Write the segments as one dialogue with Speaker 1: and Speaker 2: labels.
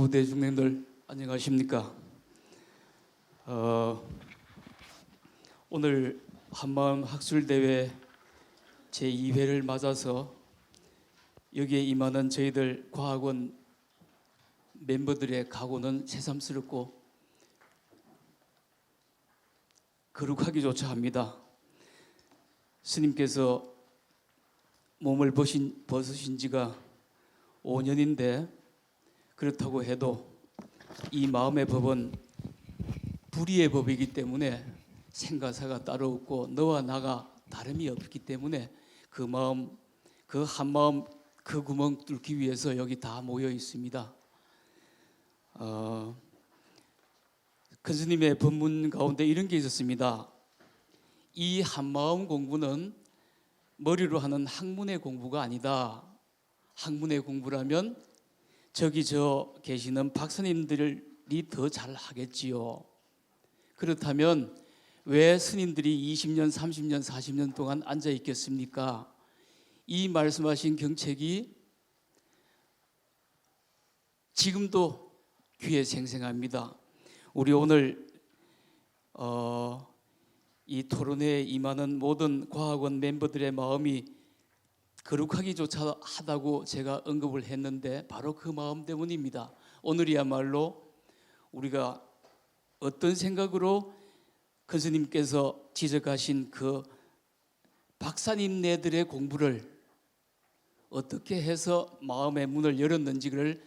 Speaker 1: 성도 대중님들 안녕하십니까? 오늘 한마음 학술대회 제2회를 맞아서 여기에 임하는 저희들 과학원 멤버들의 각오는 새삼스럽고 거룩하기조차 합니다. 스님께서 몸을 벗으신 지가 5년인데 그렇다고 해도 이 마음의 법은 불의의 법이기 때문에 생가사가 따로 없고 너와 나가 다름이 없기 때문에 그 마음, 그 한마음, 그 구멍 뚫기 위해서 여기 다 모여 있습니다. 큰 스님의 법문 가운데 이런 게 있었습니다. 이 한마음 공부는 머리로 하는 학문의 공부가 아니다. 학문의 공부라면 저기 저 계시는 박사님들이 더 잘 하겠지요. 그렇다면 왜 스님들이 20년, 30년, 40년 동안 앉아 있겠습니까? 이 말씀하신 경책이 지금도 귀에 생생합니다. 우리 오늘 이 토론회에 임하는 모든 과학원 멤버들의 마음이 거룩하기조차 하다고 제가 언급을 했는데 바로 그 마음 때문입니다. 오늘이야말로 우리가 어떤 생각으로 큰 스님께서 지적하신 그 박사님네들의 공부를 어떻게 해서 마음의 문을 열었는지를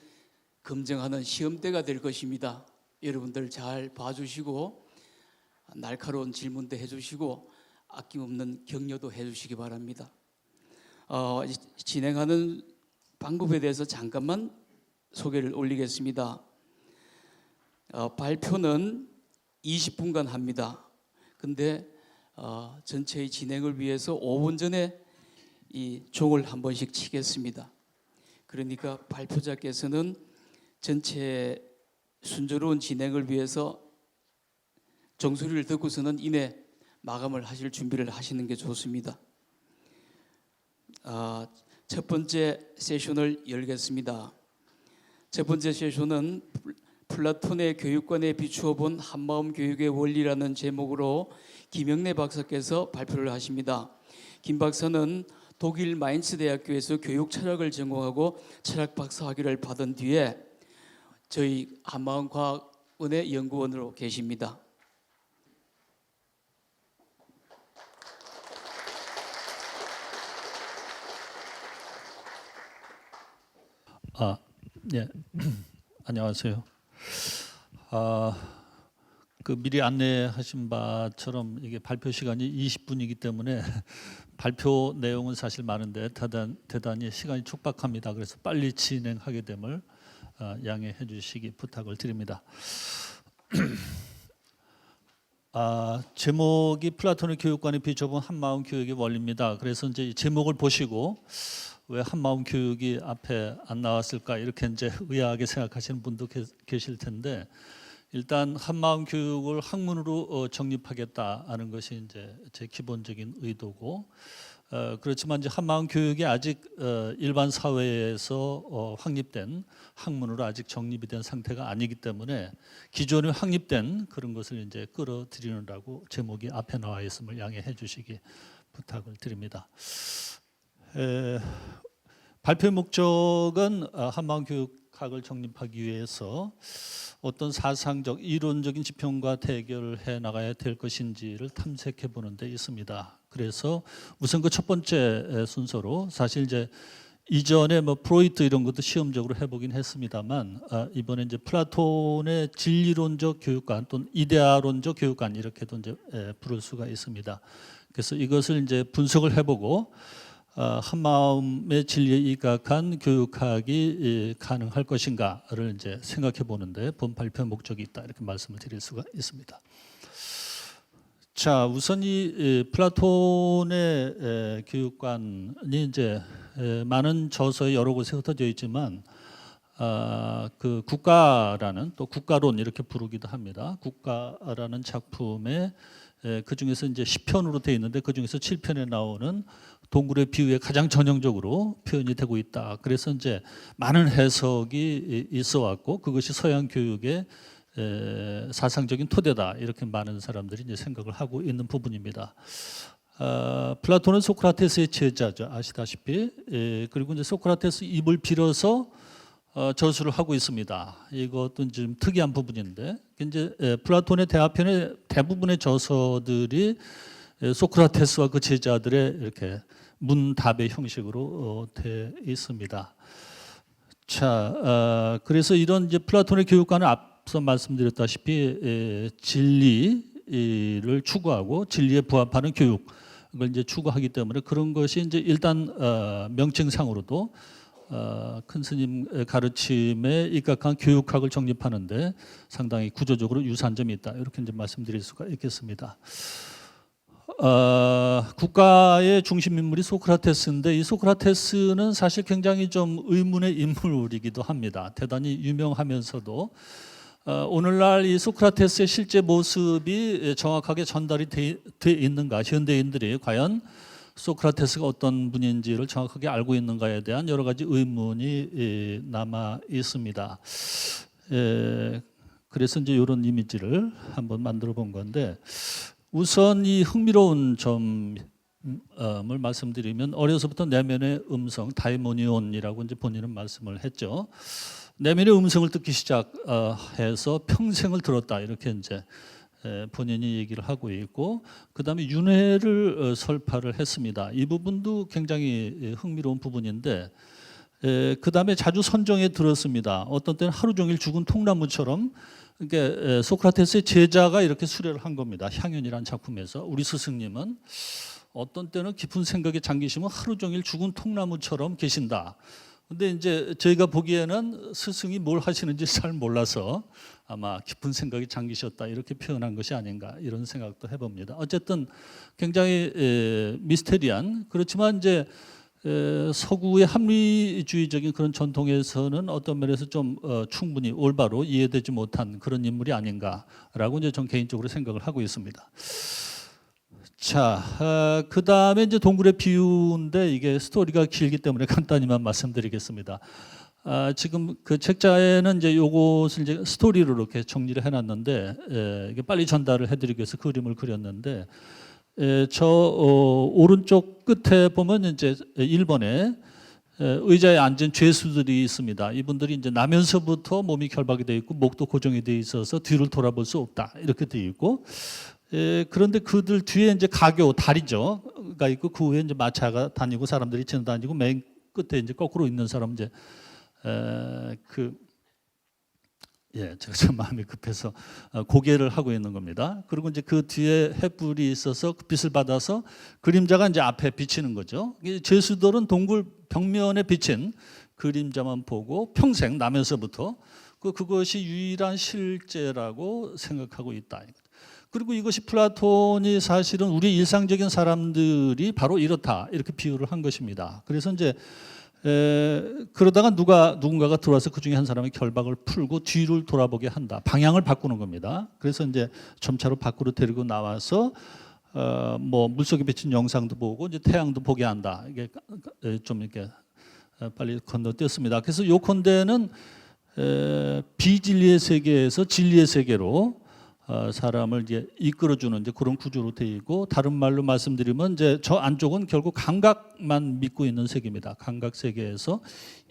Speaker 1: 검증하는 시험대가 될 것입니다. 여러분들 잘 봐주시고 날카로운 질문도 해주시고 아낌없는 격려도 해주시기 바랍니다. 진행하는 방법에 대해서 잠깐만 소개를 올리겠습니다. 발표는 20분간 합니다. 근데 전체의 진행을 위해서 5분 전에 이 종을 한 번씩 치겠습니다. 그러니까 발표자께서는 전체 순조로운 진행을 위해서 종소리를 듣고서는 이내 마감을 하실 준비를 하시는 게 좋습니다. 첫 번째 세션을 열겠습니다. 첫 번째 세션은 플라톤의 교육관에 비추어 본 한마음 교육의 원리라는 제목으로 김영래 박사께서 발표를 하십니다. 김 박사는 독일 마인츠 대학교에서 교육 철학을 전공하고 철학 박사 학위를 받은 뒤에 저희 한마음과학원의 연구원으로 계십니다.
Speaker 2: 네, 안녕하세요. 미리 안내하신 바처럼 이게 발표 시간이 20분이기 때문에 발표 내용은 사실 많은데 대단히 시간이 촉박합니다. 그래서 빨리 진행하게 됨을 양해해 주시기 부탁을 드립니다. 제목이 플라톤의 교육관에 비춰본 한마음 교육의 원리입니다. 그래서 이제 이 제목을 보시고 왜 한마음 교육이 앞에 안 나왔을까 이렇게 이제 의아하게 생각하시는 분도 계실 텐데, 일단 한마음 교육을 학문으로 정립하겠다는 것이 이제 제 기본적인 의도고, 그렇지만 이제 한마음 교육이 아직 일반 사회에서 확립된 학문으로 아직 정립이 된 상태가 아니기 때문에 기존에 확립된 그런 것을 이제 끌어들이느라고 제목이 앞에 나와 있음을 양해해 주시기 부탁을 드립니다. 발표 목적은 한마음 교육학을 정립하기 위해서 어떤 사상적, 이론적인 지평과 대결해 나가야 될 것인지를 탐색해 보는 데 있습니다. 그래서 우선 그 첫 번째 순서로 사실 이제 이전에 프로이트 이런 것도 시험적으로 해보긴 했습니다만 이번에 이제 플라톤의 진리론적 교육관 또는 이데아론적 교육관 이렇게도 이제 부를 수가 있습니다. 그래서 이것을 이제 분석을 해보고 한마음의 진리에 입각한 교육학이 가능할 것인가를 이제 생각해 보는데 본 발표 목적이 있다 이렇게 말씀을 드릴 수가 있습니다. 자, 우선 이 플라톤의 교육관이 이제 많은 저서에 여러 곳에 흩어져 있지만 그 국가라는 또 국가론 이렇게 부르기도 합니다. 국가라는 작품에 그 중에서 이제 10편으로 되어 있는데 그 중에서 7편에 나오는 동굴의 비유에 가장 전형적으로 표현이 되고 있다. 그래서 이제 많은 해석이 있어 왔고 그것이 서양 교육의 사상적인 토대다. 이렇게 많은 사람들이 이제 생각을 하고 있는 부분입니다. 플라톤은 소크라테스의 제자죠. 아시다시피. 그리고 이제 소크라테스 입을 빌어서 저술을 하고 있습니다. 이것도 좀 특이한 부분인데 이제 플라톤의 대화편의 대부분의 저서들이 소크라테스와 그 제자들의 이렇게 문답의 형식으로 돼 있습니다. 자, 그래서 이런 이제 플라톤의 교육과는 앞서 말씀드렸다시피 진리를 추구하고 진리에 부합하는 교육을 이제 추구하기 때문에 그런 것이 이제 일단 명칭상으로도 큰 스님 가르침에 입각한 교육학을 정립하는데 상당히 구조적으로 유사한 점이 있다. 이렇게 이제 말씀드릴 수가 있겠습니다. 국가의 중심 인물이 소크라테스인데 이 소크라테스는 사실 굉장히 좀 의문의 인물이기도 합니다. 대단히 유명하면서도 오늘날 이 소크라테스의 실제 모습이 정확하게 전달이 돼 있는가, 현대인들이 과연 소크라테스가 어떤 분인지를 정확하게 알고 있는가에 대한 여러 가지 의문이 남아 있습니다. 그래서 이제 이런 이미지를 한번 만들어 본 건데 우선 이 흥미로운 점을 말씀드리면 어려서부터 내면의 음성, 다이모니온이라고 이제 본인은 말씀을 했죠. 내면의 음성을 듣기 시작해서 평생을 들었다 이렇게 이제 본인이 얘기를 하고 있고 그다음에 윤회를 설파를 했습니다. 이 부분도 굉장히 흥미로운 부분인데 그다음에 자주 선정에 들었습니다. 어떤 때는 하루 종일 죽은 통나무처럼 그러니까 소크라테스의 제자가 이렇게 수료를 한 겁니다. 향연이라는 작품에서 우리 스승님은 어떤 때는 깊은 생각에 잠기시면 하루 종일 죽은 통나무처럼 계신다. 근데 이제 저희가 보기에는 스승이 뭘 하시는지 잘 몰라서 아마 깊은 생각에 잠기셨다 이렇게 표현한 것이 아닌가 이런 생각도 해봅니다. 어쨌든 굉장히 미스테리한 그렇지만 이제 서구의 합리주의적인 그런 전통에서는 어떤 면에서 좀 충분히 올바로 이해되지 못한 그런 인물이 아닌가라고 이제 전 개인적으로 생각을 하고 있습니다. 자, 그 다음에 이제 동굴의 비유인데 이게 스토리가 길기 때문에 간단히만 말씀드리겠습니다. 지금 그 책자에는 이제 요것을 이제 스토리로 이렇게 정리를 해놨는데 이게 빨리 전달을 해드리기 위해서 그림을 그렸는데 저 오른쪽 끝에 보면 이제 1번에 의자에 앉은 죄수들이 있습니다. 이분들이 이제 나면서부터 몸이 결박이 되어 있고 목도 고정이 되어 있어서 뒤를 돌아볼 수 없다 이렇게 되어 있고 그런데 그들 뒤에 이제 가교 다리죠가 있고 그 위에 이제 마차가 다니고 사람들이 지나다니고 맨 끝에 이제 거꾸로 있는 사람 이제 제가 좀 마음이 급해서 고개를 하고 있는 겁니다. 그리고 이제 그 뒤에 횃불이 있어서 그 빛을 받아서 그림자가 이제 앞에 비치는 거죠. 죄수들은 동굴 벽면에 비친 그림자만 보고 평생 나면서부터 그것이 유일한 실제라고 생각하고 있다. 그리고 이것이 플라톤이 사실은 우리 일상적인 사람들이 바로 이렇다 이렇게 비유를 한 것입니다. 그래서 이제 그러다가 누군가가 들어와서 그 중에 한 사람의 결박을 풀고 뒤를 돌아보게 한다. 방향을 바꾸는 겁니다. 그래서 이제 점차로 밖으로 데리고 나와서 뭐 물속에 비친 영상도 보고 이제 태양도 보게 한다. 이게 좀 이렇게 빨리 건너뛰었습니다. 그래서 요컨대는 비진리의 세계에서 진리의 세계로 사람을 이제 이끌어주는 이제 그런 구조로 되어 있고 다른 말로 말씀드리면 이제 저 안쪽은 결국 감각만 믿고 있는 세계입니다. 감각 세계에서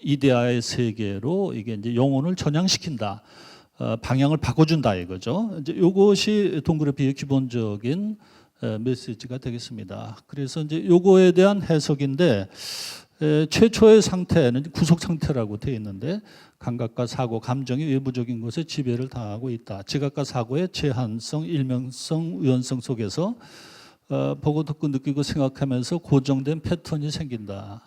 Speaker 2: 이데아의 세계로 이게 이제 영혼을 전향시킨다, 방향을 바꿔준다 이거죠. 이제 이것이 동굴의 비유의 기본적인 메시지가 되겠습니다. 그래서 이제 요거에 대한 해석인데 최초의 상태는 구속 상태라고 되어 있는데 감각과 사고, 감정이 외부적인 것에 지배를 당하고 있다. 지각과 사고의 제한성, 일명성, 우연성 속에서 보고 듣고 느끼고 생각하면서 고정된 패턴이 생긴다.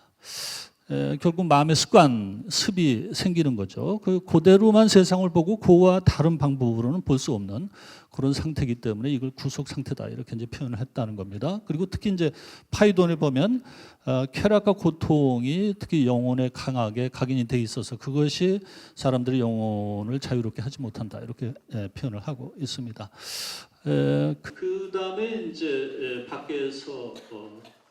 Speaker 2: 결국 마음의 습관, 습이 생기는 거죠. 그대로만 세상을 보고 그와 다른 방법으로는 볼 수 없는 그런 상태이기 때문에 이걸 구속 상태다 이렇게 이제 표현을 했다는 겁니다. 그리고 특히 이제 파이돈에 보면 쾌락과 고통이 특히 영혼에 강하게 각인이 돼 있어서 그것이 사람들의 영혼을 자유롭게 하지 못한다 이렇게 표현을 하고 있습니다. 그 다음에 이제 밖에서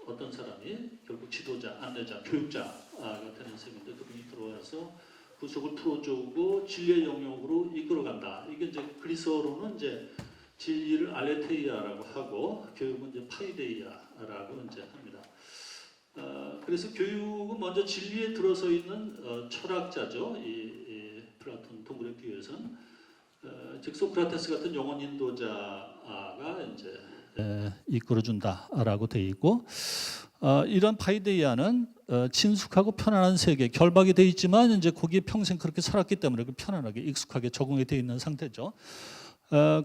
Speaker 2: 어떤 사람이 결국 지도자, 안내자, 교육자가 되는 셈인데 그분이 들어와서 구속을 풀어주고 진리의 영역으로 이끌어간다. 이게 이제 그리스어로는 이제 진리를 알레테이아라고 하고 교육은 이제 파이데이아라고 이제 합니다. 그래서 교육은 먼저 진리에 들어서 있는 철학자죠. 이 플라톤 동굴의 비유에서는 즉 소크라테스 같은 영혼 인도자가 이제 이끌어준다라고 되어 있고 이런 파이데이아는 친숙하고 편안한 세계, 결박이 되어 있지만 이제 거기에 평생 그렇게 살았기 때문에 편안하게 익숙하게 적응이 되어 있는 상태죠.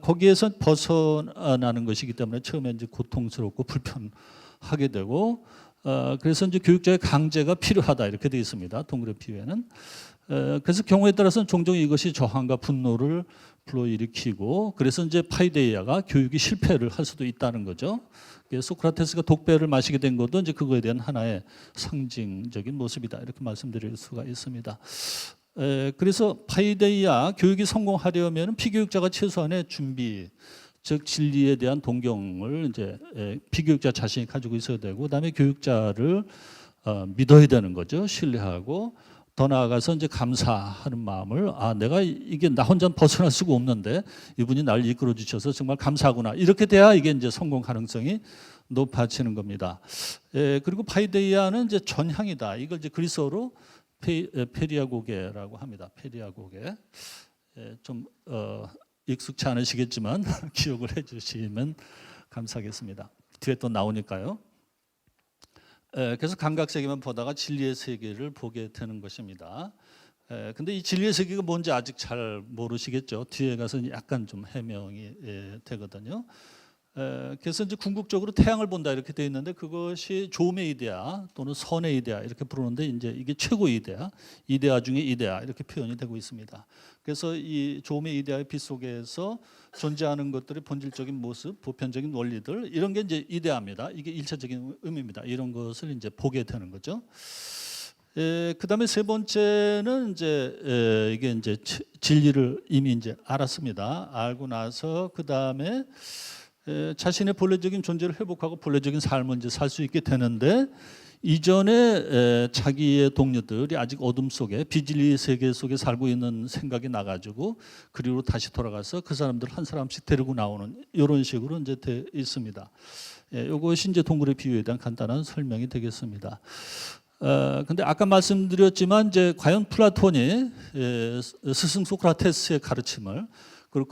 Speaker 2: 거기에서 벗어나는 것이기 때문에 처음에 이제 고통스럽고 불편하게 되고 그래서 이제 교육자의 강제가 필요하다 이렇게 되어 있습니다. 동굴의 비유에는. 그래서 경우에 따라서는 종종 이것이 저항과 분노를 불러일으키고 그래서 이제 파이데이아가 교육이 실패를 할 수도 있다는 거죠. 소크라테스가 독배를 마시게 된 것도 이제 그거에 대한 하나의 상징적인 모습이다 이렇게 말씀드릴 수가 있습니다. 그래서 파이데이아 교육이 성공하려면 피교육자가 최소한의 준비, 즉 진리에 대한 동경을 이제 피교육자 자신이 가지고 있어야 되고 그다음에 교육자를 믿어야 되는 거죠. 신뢰하고 더 나아가서 이제 감사하는 마음을 내가 이게 나 혼자 벗어날 수가 없는데 이분이 나를 이끌어 주셔서 정말 감사하구나 이렇게 돼야 이게 이제 성공 가능성이 높아지는 겁니다. 그리고 파이데이아는 이제 전향이다. 이걸 이제 그리스어로 페리아고게라고 합니다. 페리아고게 좀 익숙치 않으시겠지만 기억을 해주시면 감사하겠습니다. 뒤에 또 나오니까요. 그래서 감각 세계만 보다가 진리의 세계를 보게 되는 것입니다. 근데 이 진리의 세계가 뭔지 아직 잘 모르시겠죠. 뒤에 가서 약간 좀 해명이 되거든요. 그래서 이제 궁극적으로 태양을 본다 이렇게 되어 있는데 그것이 조음의 이데아 또는 선의 이데아 이렇게 부르는데 이제 이게 최고 이데아, 이데아 중에 이데아 이렇게 표현이 되고 있습니다. 그래서 이 조음의 이데아의 빛 속에서 존재하는 것들의 본질적인 모습, 보편적인 원리들 이런 게 이제 이데아입니다. 이게 일차적인 의미입니다. 이런 것을 이제 보게 되는 거죠. 그다음에 세 번째는 이제 이게 이제 진리를 이미 이제 알았습니다. 알고 나서 그다음에 자신의 본래적인 존재를 회복하고 본래적인 삶을 이제 살 수 있게 되는데 이전에 자기의 동료들이 아직 어둠 속에 비진리 세계 속에 살고 있는 생각이 나가지고 그리로 다시 돌아가서 그 사람들 한 사람씩 데리고 나오는 이런 식으로 이제 돼 있습니다. 이것이 이제 동굴의 비유에 대한 간단한 설명이 되겠습니다. 근데 아까 말씀드렸지만 이제 과연 플라톤이 스승 소크라테스의 가르침을 그리고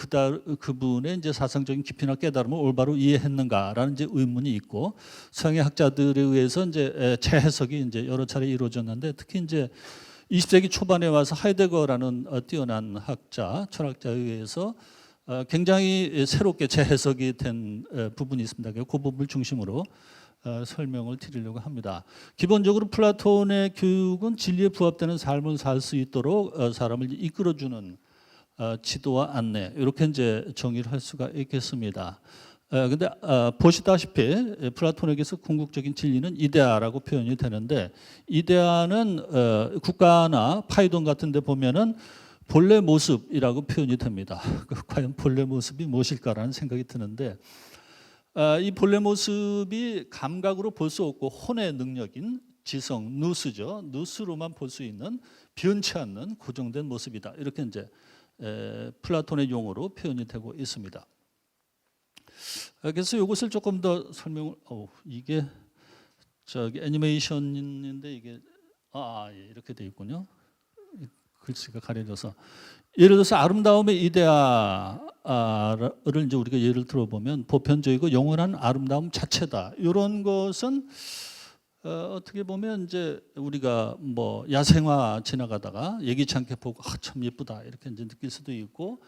Speaker 2: 그분의 이제 사상적인 깊이나 깨달음을 올바로 이해했는가라는 이제 의문이 있고 서양의 학자들에 의해서 이제 재해석이 이제 여러 차례 이루어졌는데 특히 이제 20세기 초반에 와서 하이데거라는 뛰어난 학자, 철학자에 의해서 굉장히 새롭게 재해석이 된 부분이 있습니다. 그 부분을 중심으로 설명을 드리려고 합니다. 기본적으로 플라톤의 교육은 진리에 부합되는 삶을 살 수 있도록 사람을 이끌어주는 지도와 안내 이렇게 이제 정의를 할 수가 있겠습니다. 근데 보시다시피 플라톤에게서 궁극적인 진리는 이데아라고 표현이 되는데 이데아는 국가나 파이돈 같은 데 보면은 본래 모습이라고 표현이 됩니다. 과연 본래 모습이 무엇일까라는 생각이 드는데 이 본래 모습이 감각으로 볼 수 없고 혼의 능력인 지성, 누스죠. 누스로만 볼 수 있는 변치 않는 고정된 모습이다. 이렇게 이제 플라톤의 용어로 표현이 되고 있습니다. 그래서 이것을 조금 더 설명을 이게 저기 애니메이션인데 이게 이렇게 돼 있군요. 글씨가 가려져서 예를 들어서 아름다움의 이데아를 이제 우리가 예를 들어보면 보편적이고 영원한 아름다움 자체다. 이런 것은 어떻게 보면 이제 우리가 뭐 야생화 지나가다가 예기치 않게 보고 참 예쁘다 이렇게 이제 느낄 수도 있고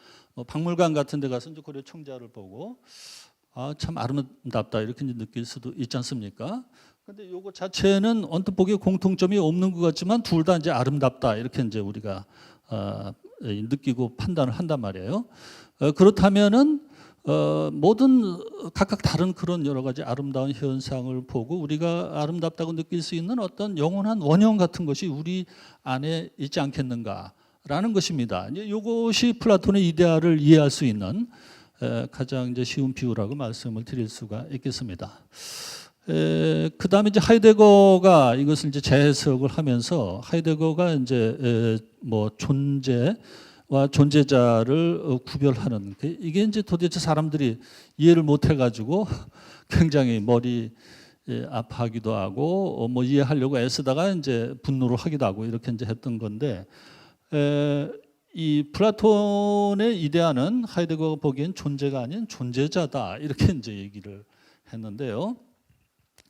Speaker 2: 박물관 같은 데 가서 이제 고려 청자를 보고 참 아름답다 이렇게 이제 느낄 수도 있지 않습니까? 근데 요거 자체는 언뜻 보기에 공통점이 없는 것 같지만 둘 다 이제 아름답다 이렇게 이제 우리가 느끼고 판단을 한단 말이에요. 그렇다면은 모든 각각 다른 그런 여러 가지 아름다운 현상을 보고 우리가 아름답다고 느낄 수 있는 어떤 영원한 원형 같은 것이 우리 안에 있지 않겠는가라는 것입니다. 이제 이것이 플라톤의 이데아를 이해할 수 있는 가장 이제 쉬운 비유라고 말씀을 드릴 수가 있겠습니다. 그 다음에 이제 하이데거가 이것을 이제 재해석을 하면서 하이데거가 이제 뭐 존재와 존재자를 구별하는 이게 이제 도대체 사람들이 이해를 못 해가지고 굉장히 머리 아파하기도 하고 뭐 이해하려고 애쓰다가 이제 분노를 하기도 하고 이렇게 이제 했던 건데 이 플라톤의 이데아는 하이데거가 보기엔 존재가 아닌 존재자다 이렇게 이제 얘기를 했는데요.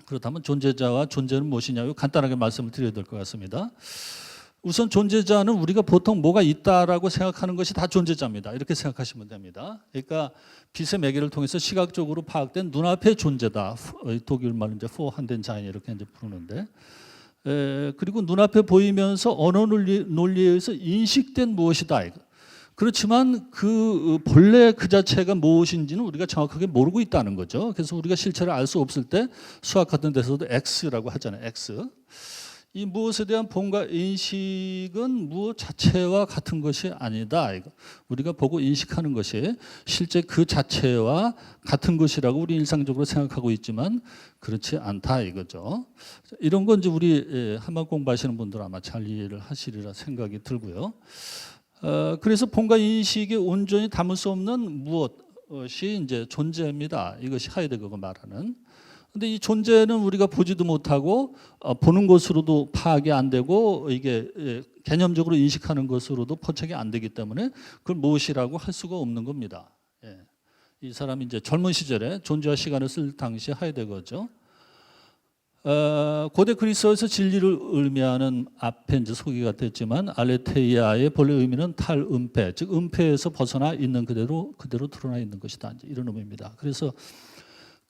Speaker 2: 그렇다면 존재자와 존재는 무엇이냐고 간단하게 말씀을 드려야 될 것 같습니다. 우선 존재자는 우리가 보통 뭐가 있다라고 생각하는 것이 다 존재자입니다. 이렇게 생각하시면 됩니다. 그러니까 빛의 매개를 통해서 시각적으로 파악된 눈앞의 존재다. 독일 말로 이제 포한덴 자인 이렇게 이제 부르는데, 그리고 눈앞에 보이면서 언어 논리에 의해서 인식된 무엇이다. 그렇지만 그 본래 그 자체가 무엇인지는 우리가 정확하게 모르고 있다는 거죠. 그래서 우리가 실체를 알 수 없을 때 수학 같은 데서도 X라고 하잖아요. X. 이 무엇에 대한 본과 인식은 무엇 자체와 같은 것이 아니다. 우리가 보고 인식하는 것이 실제 그 자체와 같은 것이라고 우리 일상적으로 생각하고 있지만 그렇지 않다 이거죠. 이런 건 이제 우리 한번 공부하시는 분들 아마 잘 이해를 하시리라 생각이 들고요. 그래서 본과 인식에 온전히 담을 수 없는 무엇이 이제 존재입니다. 이것이 하이데거가 말하는. 근데 이 존재는 우리가 보지도 못하고 보는 것으로도 파악이 안 되고 이게 개념적으로 인식하는 것으로도 포착이 안 되기 때문에 그걸 무엇이라고 할 수가 없는 겁니다. 이 사람이 이제 젊은 시절에 존재와 시간을 쓸 당시 하이데거죠. 고대 그리스어에서 진리를 의미하는 앞에 이제 소개가 됐지만 알레테이아의 본래 의미는 탈은폐, 즉 은폐에서 벗어나 있는 그대로 드러나 있는 것이다. 이런 의미입니다. 그래서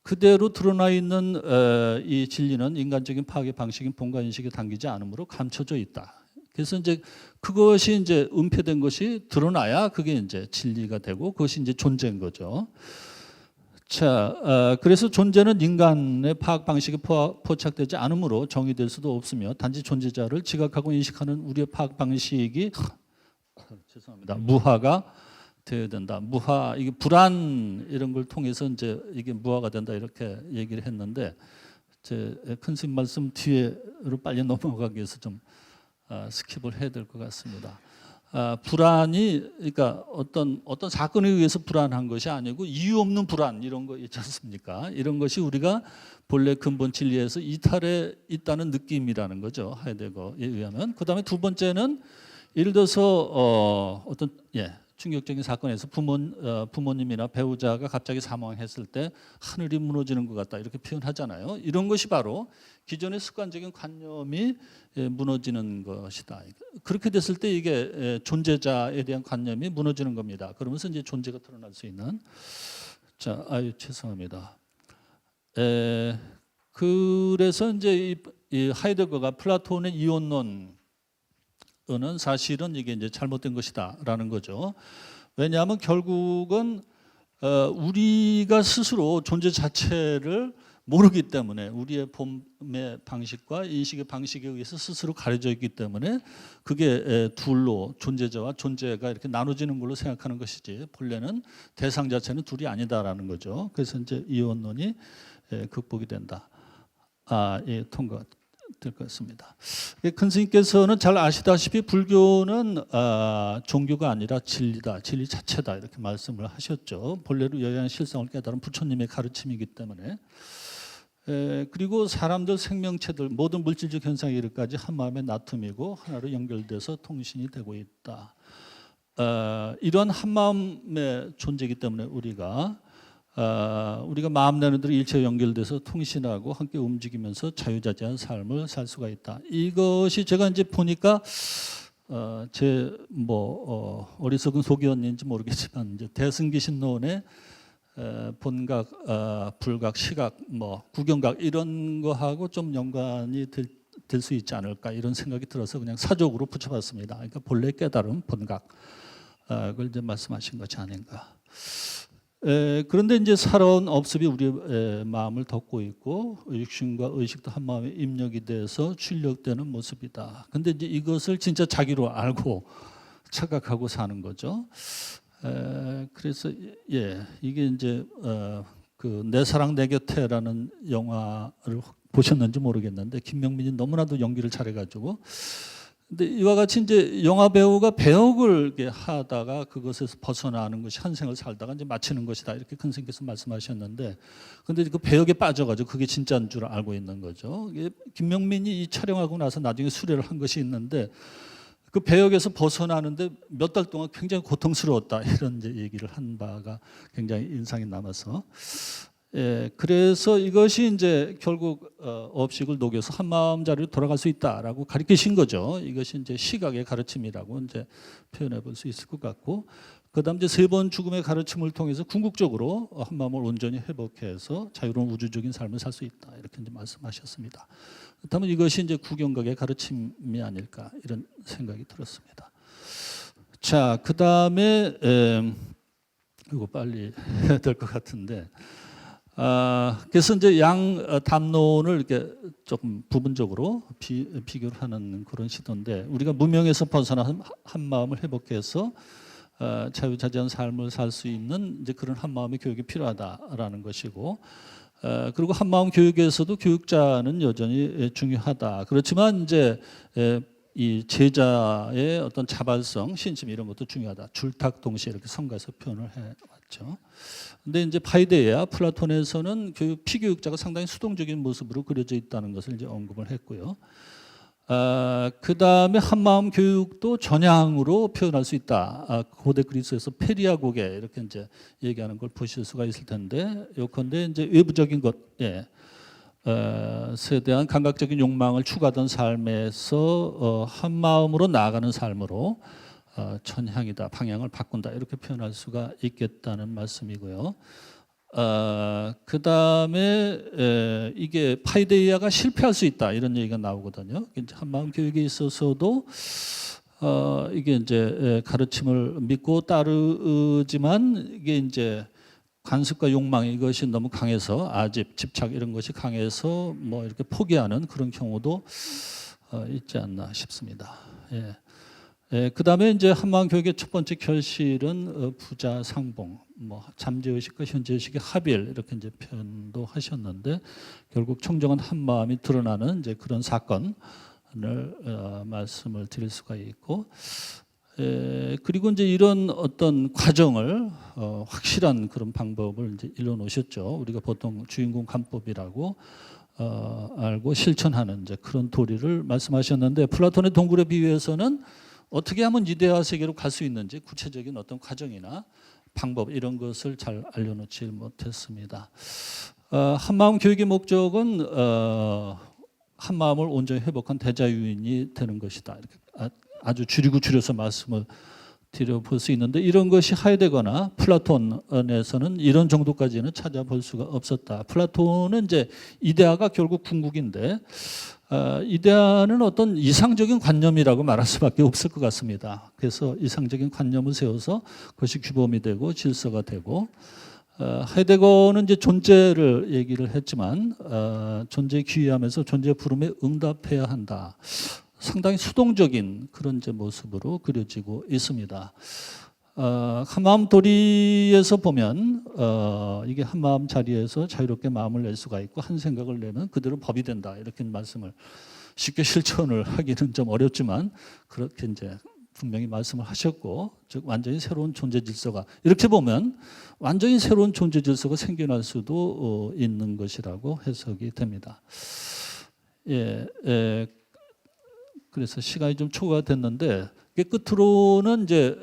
Speaker 2: 그대로 드러나 있는 이 진리는 인간적인 파악의 방식인 본과 인식에 담기지 않으므로 감춰져 있다. 그래서 이제 그것이 이제 은폐된 것이 드러나야 그게 이제 진리가 되고 그것이 이제 존재인 거죠. 자, 그래서 존재는 인간의 파악 방식에 포착되지 않으므로 정의될 수도 없으며 단지 존재자를 지각하고 인식하는 우리의 파악 방식이 죄송합니다. 무화가 되어야 된다. 무화 이게 불안 이런 걸 통해서 이제 이게 무화가 된다 이렇게 얘기를 했는데 제 큰 스님 말씀 뒤에로 빨리 넘어가기 위해서 좀 스킵을 해야 될 것 같습니다. 불안이 그러니까 어떤 사건에 의해서 불안한 것이 아니고 이유 없는 불안 이런 거 있지 않습니까? 이런 것이 우리가 본래 근본 진리에서 이탈해 있다는 느낌이라는 거죠. 하이데거에 의하면. 그다음에 두 번째는 예를 들어서 어떤 충격적인 사건에서 부모님이나 배우자가 갑자기 사망했을 때 하늘이 무너지는 것 같다 이렇게 표현하잖아요. 이런 것이 바로 기존의 습관적인 관념이 무너지는 것이다. 그렇게 됐을 때 이게 존재자에 대한 관념이 무너지는 겁니다. 그러면서 이제 존재가 드러날 수 있는. 자, 죄송합니다. 그래서 이제 이 하이데거가 플라톤의 이원론 은 사실은 이게 이제 잘못된 것이다라는 거죠. 왜냐하면 결국은 우리가 스스로 존재 자체를 모르기 때문에 우리의 본의 방식과 인식의 방식에 의해서 스스로 가려져 있기 때문에 그게 둘로 존재자와 존재가 이렇게 나눠지는 걸로 생각하는 것이지 본래는 대상 자체는 둘이 아니다라는 거죠. 그래서 이제 이원론이 극복이 된다. 통과. 될 것 같습니다. 큰 스님께서는 잘 아시다시피 불교는 종교가 아니라 진리다, 진리 자체다 이렇게 말씀을 하셨죠. 본래로 여야의 실성을 깨달은 부처님의 가르침이기 때문에. 그리고 사람들 생명체들 모든 물질적 현상에 이르기까지 한 마음의 나툼이고 하나로 연결돼서 통신이 되고 있다. 이런 한 마음의 존재이기 때문에 우리가 마음 내는 대로 일체에 연결돼서 통신하고 함께 움직이면서 자유자재한 삶을 살 수가 있다. 이것이 제가 이제 보니까 제 어리석은 소견인지 모르겠지만 이제 대승기신론의 본각, 불각, 시각, 뭐 구경각 이런 거하고 좀 연관이 될 수 있지 않을까 이런 생각이 들어서 그냥 사적으로 붙여봤습니다. 그러니까 본래 깨달음, 본각, 그걸 이제 말씀하신 것이 아닌가. 그런데 이제 살아온 업습이 우리의 마음을 덮고 있고 육신과 의식도 한 마음에 입력이 돼서 출력되는 모습이다. 근데 이제 이것을 진짜 자기로 알고 착각하고 사는 거죠. 그래서 이게 이제 그 내 사랑 내 곁에라는 영화를 보셨는지 모르겠는데 김명민이 너무나도 연기를 잘해가지고 근데 이와 같이 이제 영화 배우가 배역을 이렇게 하다가 그것에서 벗어나는 것이 한 생을 살다가 이제 마치는 것이다 이렇게 큰 선생님께서 말씀하셨는데 근데 그 배역에 빠져가지고 그게 진짜인 줄 알고 있는 거죠. 김명민이 이 촬영하고 나서 나중에 수료를 한 것이 있는데 그 배역에서 벗어나는데 몇 달 동안 굉장히 고통스러웠다 이런 이제 얘기를 한 바가 굉장히 인상이 남아서 그래서 이것이 이제 결국 업식을 녹여서 한 마음 자리로 돌아갈 수 있다라고 가르치신 거죠. 이것이 이제 시각의 가르침이라고 이제 표현해 볼 수 있을 것 같고, 그다음 이제 세 번 죽음의 가르침을 통해서 궁극적으로 한 마음을 온전히 회복해서 자유로운 우주적인 삶을 살 수 있다 이렇게 이제 말씀하셨습니다. 그렇다면 이것이 이제 구경각의 가르침이 아닐까 이런 생각이 들었습니다. 자, 그다음에 이거 빨리 해야 될 것 같은데. 그래서 이제 양 담론을 이렇게 조금 부분적으로 비교를 하는 그런 시도인데 우리가 무명에서 벗어나 한 마음을 회복해서 자유자재한 삶을 살 수 있는 이제 그런 한 마음의 교육이 필요하다라는 것이고 그리고 한 마음 교육에서도 교육자는 여전히 중요하다. 그렇지만 이제 이 제자의 어떤 자발성, 신심 이런 것도 중요하다. 줄탁 동시에 이렇게 성가에서 표현을 해왔죠. 근데 이제 파이데이아 플라톤에서는 피교육자가 상당히 수동적인 모습으로 그려져 있다는 것을 이제 언급을 했고요. 그 다음에 한마음 교육도 전향으로 표현할 수 있다. 고대 그리스에서 페리아고게 이렇게 이제 얘기하는 걸 보실 수가 있을 텐데, 요컨대 이제 외부적인 것에 대한 감각적인 욕망을 추구하던 삶에서 한 마음으로 나아가는 삶으로 전향이다, 방향을 바꾼다 이렇게 표현할 수가 있겠다는 말씀이고요. 그 다음에 이게 파이데이아가 실패할 수 있다 이런 얘기가 나오거든요. 한마음 교육에 있어서도 이게 이제 가르침을 믿고 따르지만 이게 이제 관습과 욕망 이것이 너무 강해서 아집, 집착 이런 것이 강해서 뭐 이렇게 포기하는 그런 경우도 있지 않나 싶습니다. 그 다음에 이제 한마음 교육의 첫 번째 결실은 부자 상봉, 뭐 잠재의식과 현재의식의 합일 이렇게 이제 표현도 하셨는데 결국 청정한 한마음이 드러나는 이제 그런 사건을 말씀을 드릴 수가 있고, 그리고 이제 이런 어떤 과정을 확실한 그런 방법을 이제 일러놓으셨죠. 우리가 보통 주인공 간법이라고 알고 실천하는 이제 그런 도리를 말씀하셨는데 플라톤의 동굴에 비유해서는 어떻게 하면 이데아 세계로 갈 수 있는지 구체적인 어떤 과정이나 방법 이런 것을 잘 알려놓지 못했습니다. 한마음 교육의 목적은 한마음을 온전히 회복한 대자유인이 되는 것이다. 이렇게 아주 줄이고 줄여서 말씀을 드려볼 수 있는데 이런 것이 하이데거나 플라톤에서는 이런 정도까지는 찾아볼 수가 없었다. 플라톤은 이제 이데아가 결국 궁극인데 이데아는 어떤 이상적인 관념이라고 말할 수밖에 없을 것 같습니다. 그래서 이상적인 관념을 세워서 그것이 규범이 되고 질서가 되고 하이데거는 이제 존재를 얘기를 했지만 존재에 귀의하면서 존재의 부름에 응답해야 한다. 상당히 수동적인 그런 이제 모습으로 그려지고 있습니다. 한마음 도리에서 보면 이게 한마음 자리에서 자유롭게 마음을 낼 수가 있고 한 생각을 내면 그대로 법이 된다 이렇게 말씀을 쉽게 실천을 하기는 좀 어렵지만 그렇게 이제 분명히 말씀을 하셨고, 즉 완전히 새로운 존재 질서가 이렇게 보면 완전히 새로운 존재 질서가 생겨날 수도 있는 것이라고 해석이 됩니다. 그래서 시간이 좀 초과가 됐는데 끝으로는 이제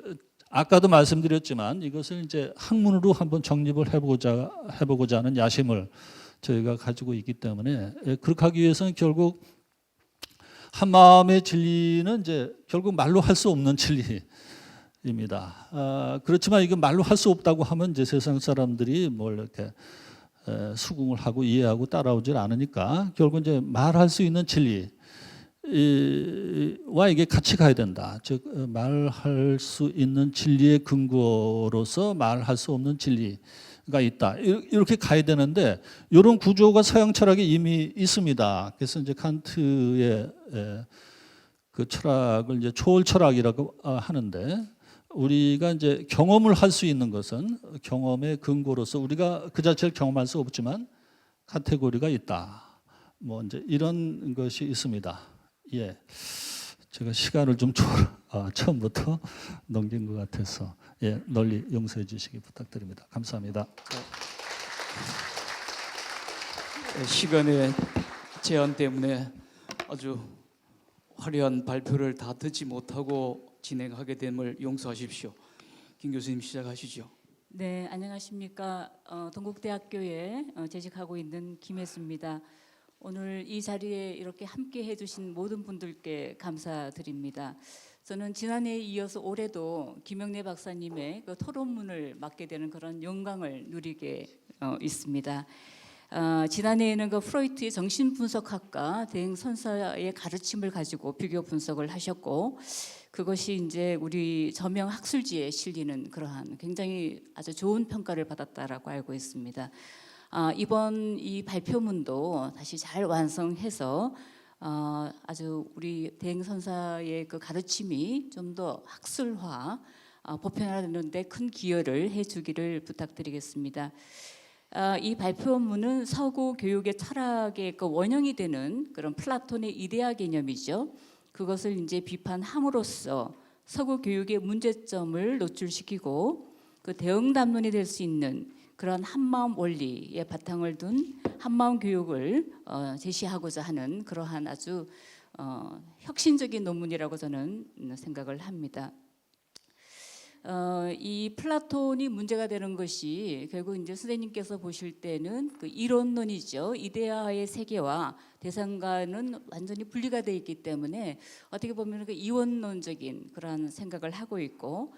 Speaker 2: 아까도 말씀드렸지만 이것을 이제 학문으로 한번 정립을 해보고자 하는 야심을 저희가 가지고 있기 때문에 그렇게 하기 위해서는 결국 한 마음의 진리는 이제 결국 말로 할 수 없는 진리. 입니다. 그렇지만 이거 말로 할 수 없다고 하면 이제 세상 사람들이 뭘 이렇게 수긍을 하고 이해하고 따라오질 않으니까 결국 이제 말할 수 있는 진리와 이게 같이 가야 된다. 즉 말할 수 있는 진리의 근거로서 말할 수 없는 진리가 있다. 이렇게 가야 되는데 이런 구조가 서양 철학에 이미 있습니다. 그래서 이제 칸트의 그 철학을 이제 초월 철학이라고 하는데, 우리가 이제 경험을 할 수 있는 것은 경험의 근거로서 우리가 그 자체를 경험할 수 없지만 카테고리가 있다. 뭐 이제 이런 것이 있습니다. 예, 제가 시간을 좀 처음부터 넘긴 것 같아서 널리 용서해 주시기 부탁드립니다. 감사합니다.
Speaker 1: 시간의 제한 때문에 아주 화려한 발표를 다 듣지 못하고 진행하게 됨을 용서하십시오. 김 교수님 시작하시죠.
Speaker 3: 네, 안녕하십니까. 동국대학교에 재직하고 있는 김혜수입니다. 오늘 이 자리에 이렇게 함께 해주신 모든 분들께 감사드립니다. 저는 지난해에 이어서 올해도 김영래 박사님의 그 토론문을 맡게 되는 그런 영광을 누리게 있습니다. 지난해에는 그 프로이트의 정신분석학과 대행 선사의 가르침을 가지고 비교 분석을 하셨고, 그것이 이제 우리 저명 학술지에 실리는 그러한 굉장히 아주 좋은 평가를 받았다라고 알고 있습니다. 이번 이 발표문도 다시 잘 완성해서 아주 우리 대행 선사의 그 가르침이 좀 더 학술화, 보편화되는 데 큰 기여를 해주기를 부탁드리겠습니다. 이 발표문은 서구 교육의 철학의 그 원형이 되는 그런 플라톤의 이데아 개념이죠. 그것을 이제 비판함으로써 서구 교육의 문제점을 노출시키고 그 대응 담론이 될 수 있는 그런 한마음 원리에 바탕을 둔 한마음 교육을 제시하고자 하는 그러한 아주 혁신적인 논문이라고 저는 생각을 합니다. 이 플라톤이 문제가 되는 것이 결국 이제 선생님께서 보실 때는 그 이론론이죠. 이데아의 세계와 대상과는 완전히 분리가 되어 있기 때문에 어떻게 보면 그 이원론적인 그런 생각을 하고 있고,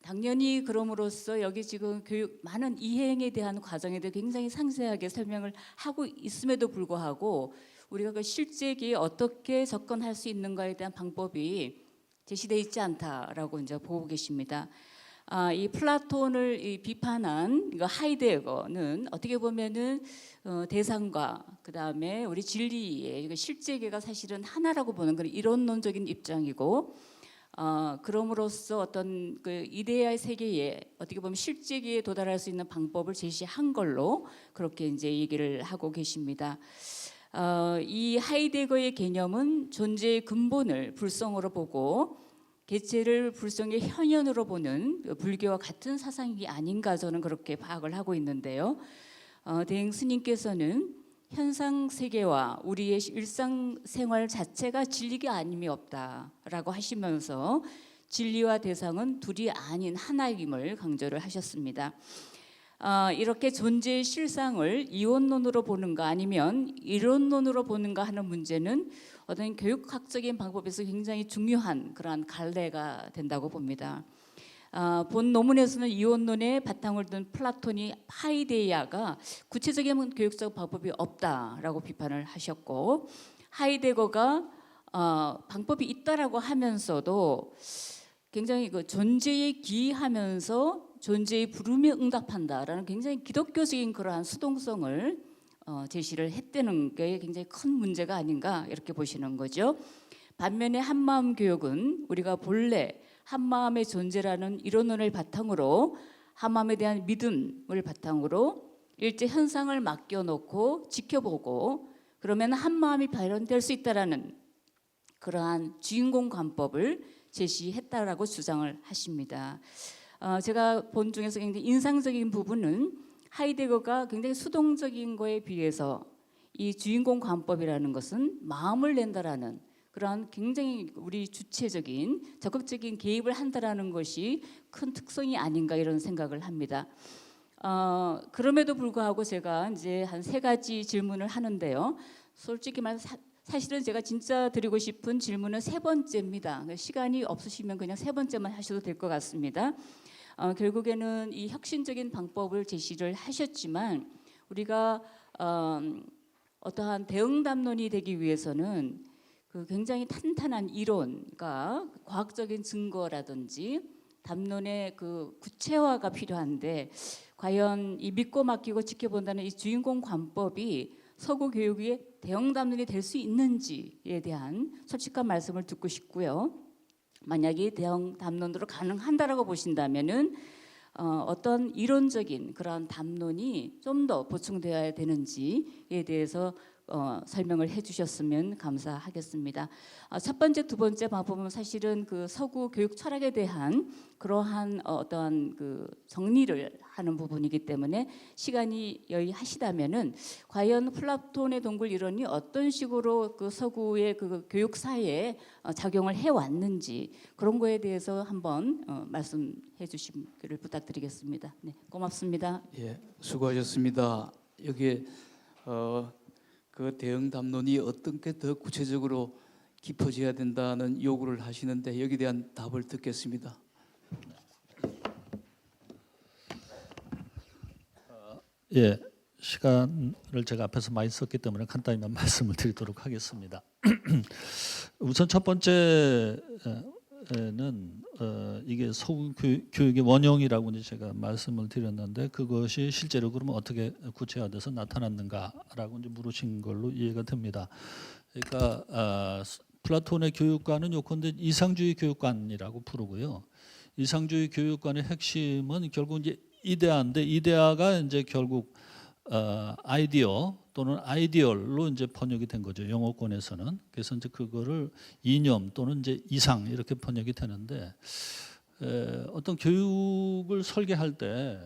Speaker 3: 당연히 그럼으로써 여기 지금 교육 많은 이행에 대한 과정에 대해 굉장히 상세하게 설명을 하고 있음에도 불구하고 우리가 그 실제기에 어떻게 접근할 수 있는가에 대한 방법이 제시되어 있지 않다라고 이제 보고 계십니다. 이 플라톤을 비판한 하이데거는 어떻게 보면은 대상과 그 다음에 우리 진리의 실제계가 사실은 하나라고 보는 그런 이론론적인 입장이고, 그럼으로써 어떤 그 이데아의 세계에 어떻게 보면 실제계에 도달할 수 있는 방법을 제시한 걸로 그렇게 이제 얘기를 하고 계십니다. 이 하이데거의 개념은 존재의 근본을 불성으로 보고 개체를 불성의 현현으로 보는 불교와 같은 사상이 아닌가 저는 그렇게 파악을 하고 있는데요. 대행 스님께서는 현상 세계와 우리의 일상생활 자체가 진리가 아님이 없다라고 하시면서 진리와 대상은 둘이 아닌 하나임을 강조를 하셨습니다. 이렇게 존재의 실상을 이원론으로 보는가 아니면 이론론으로 보는가 하는 문제는 어떤 교육학적인 방법에서 굉장히 중요한 그러한 갈래가 된다고 봅니다. 본 논문에서는 이원론에 바탕을 둔 플라톤이 하이데야가 구체적인 교육적 방법이 없다라고 비판을 하셨고, 하이데거가 방법이 있다라고 하면서도 굉장히 그 존재에 기이하면서 존재의 부름에 응답한다라는 굉장히 기독교적인 그러한 수동성을 제시를 했다는 게 굉장히 큰 문제가 아닌가 이렇게 보시는 거죠. 반면에 한마음 교육은 우리가 본래 한마음의 존재라는 이론론을 바탕으로 한마음에 대한 믿음을 바탕으로 일제 현상을 맡겨놓고 지켜보고 그러면 한마음이 발현될 수 있다라는 그러한 주인공 관법을 제시했다라고 주장을 하십니다. 제가 본 중에서 굉장히 인상적인 부분은 하이데거가 굉장히 수동적인 거에 비해서 이 주인공 관법이라는 것은 마음을 낸다라는 그러한 굉장히 우리 주체적인 적극적인 개입을 한다라는 것이 큰 특성이 아닌가 이런 생각을 합니다. 그럼에도 불구하고 제가 이제 한 3가지 질문을 하는데요. 솔직히 말해서 사실은 제가 진짜 드리고 싶은 질문은 세 번째입니다. 시간이 없으시면 그냥 세 번째만 하셔도 될 것 같습니다. 결국에는 이 혁신적인 방법을 제시를 하셨지만 우리가 어떠한 대응 담론이 되기 위해서는 그 굉장히 탄탄한 이론과 과학적인 증거라든지 담론의 그 구체화가 필요한데 과연 이 믿고 맡기고 지켜본다는 이 주인공 관법이 서구 교육의 대응 담론이 될 수 있는지에 대한 솔직한 말씀을 듣고 싶고요. 만약에 대응 담론으로 가능한다라고 보신다면은 어떤 이론적인 그런 담론이 좀 더 보충되어야 되는지에 대해서 설명을 해주셨으면 감사하겠습니다. 첫 번째, 두 번째 방법은 사실은 그 서구 교육 철학에 대한 그러한 어떠한 그 정리를 하는 부분이기 때문에 시간이 여유하시다면은 과연 플라톤의 동굴 이론이 어떤 식으로 그 서구의 그 교육 사회에 작용을 해 왔는지 그런 거에 대해서 한번 말씀해 주시기를 부탁드리겠습니다. 네, 고맙습니다.
Speaker 1: 예, 수고하셨습니다. 여기에 그 대응 담론이 어떤 게 더 구체적으로 깊어져야 된다는 요구를 하시는데 여기에 대한 답을 듣겠습니다.
Speaker 2: 예, 시간을 제가 앞에서 많이 썼기 때문에 간단히만 말씀을 드리도록 하겠습니다. 우선 첫 번째는 이게 서구 교육의 원형이라고 이제 제가 말씀을 드렸는데 그것이 실제로 그러면 어떻게 구체화돼서 나타났는가라고 이제 물으신 걸로 이해가 됩니다. 그러니까 플라톤의 교육관은 요컨대 이상주의 교육관이라고 부르고요. 이상주의 교육관의 핵심은 결국 이제 이데아인데 이데아가 이제 결국 아이디어 또는 아이디얼로 이제 번역이 된 거죠. 영어권에서는. 그래서 이제 그거를 이념 또는 이제 이상 이렇게 번역이 되는데 어떤 교육을 설계할 때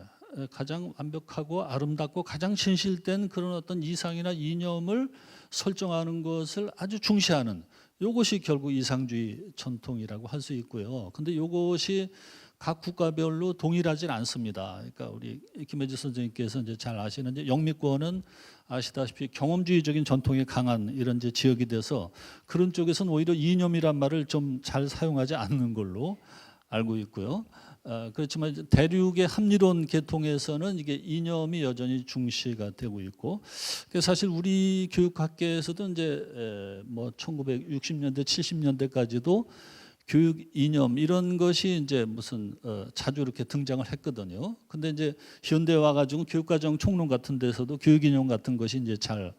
Speaker 2: 가장 완벽하고 아름답고 가장 진실된 그런 어떤 이상이나 이념을 설정하는 것을 아주 중시하는 이것이 결국 이상주의 전통이라고 할 수 있고요. 근데 이것이 각 국가별로 동일하진 않습니다. 그러니까 우리 김혜지 선생님께서 이제 잘 아시는 이제 영미권은 아시다시피 경험주의적인 전통이 강한 이런 이제 지역이 돼서 그런 쪽에서는 오히려 이념이란 말을 좀 잘 사용하지 않는 걸로 알고 있고요. 그렇지만 이제 대륙의 합리론 계통에서는 이게 이념이 여전히 중시가 되고 있고, 사실 우리 교육학계에서도 이제 뭐 1960년대, 70년대까지도 교육 이념 이런 것이 이제 무슨 자주 이렇게 등장을 했거든요. 근데 이제 현대 와가지고 교육과정 총론 같은 데서도 교육 이념 같은 것이 이제 잘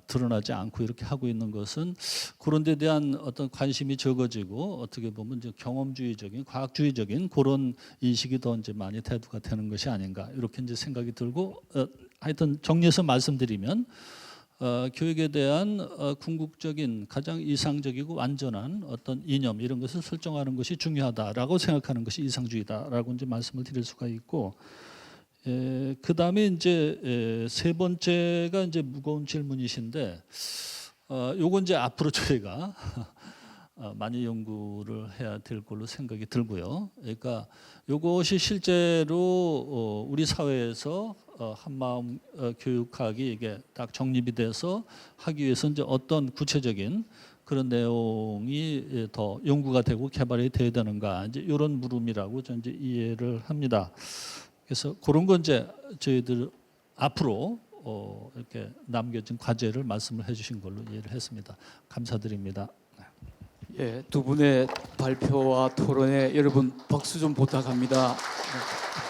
Speaker 2: 드러나지 않고 이렇게 하고 있는 것은 그런 데 대한 어떤 관심이 적어지고 어떻게 보면 이제 경험주의적인 과학주의적인 그런 인식이 더 이제 많이 대두가 되는 것이 아닌가 이렇게 이제 생각이 들고 하여튼 정리해서 말씀드리면 교육에 대한 궁극적인 가장 이상적이고 완전한 어떤 이념 이런 것을 설정하는 것이 중요하다라고 생각하는 것이 이상주의다라고 이제 말씀을 드릴 수가 있고. 그 다음에 이제 세 번째가 이제 무거운 질문이신데, 요건 이제 앞으로 저희가 많이 연구를 해야 될 걸로 생각이 들고요. 그러니까 요것이 실제로 우리 사회에서 한마음 교육학이 이게 딱 정립이 돼서 하기 위해서 이제 어떤 구체적인 그런 내용이 더 연구가 되고 개발이 돼야 되는가 이제 이런 물음이라고 저는 이제 이해를 합니다. 그래서 그런 건 이제 저희들 앞으로 이렇게 남겨진 과제를 말씀을 해주신 걸로 이해를 했습니다. 감사드립니다.
Speaker 1: 예, 두 분의 발표와 토론에 여러분 박수 좀 부탁합니다. 네.